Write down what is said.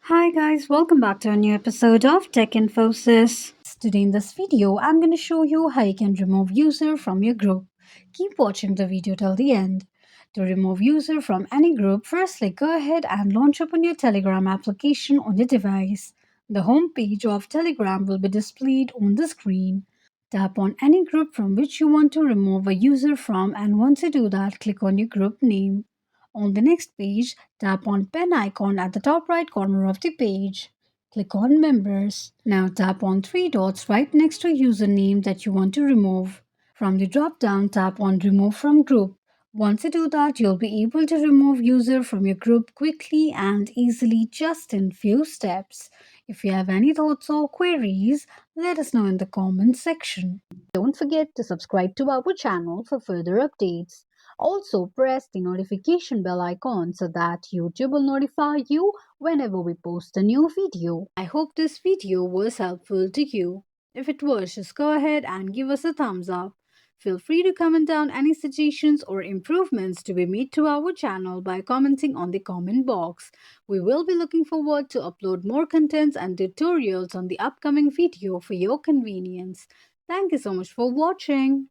Hi guys, welcome back to a new episode of Tech Infosys. Today in this video, I'm going to show you how you can remove user from your group. Keep watching the video till the end. To remove user from any group, firstly go ahead and launch open your Telegram application on your device. The home page of Telegram will be displayed on the screen. Tap on any group from which you want to remove a user from, and once you do that, click on your group name. On the next page, tap on pen icon at the top right corner of the page. Click on Members. Now tap on three dots right next to username that you want to remove. From the drop down, tap on Remove from Group. Once you do that, you'll be able to remove user from your group quickly and easily just in few steps. If you have any thoughts or queries, let us know in the comments section. Don't forget to subscribe to our channel for further updates. Also, press the notification bell icon so that YouTube will notify you whenever we post a new video. I hope this video was helpful to you. If it was, just go ahead and give us a thumbs up. Feel free to comment down any suggestions or improvements to be made to our channel by commenting on the comment box. We will be looking forward to upload more contents and tutorials on the upcoming video for your convenience. Thank you so much for watching.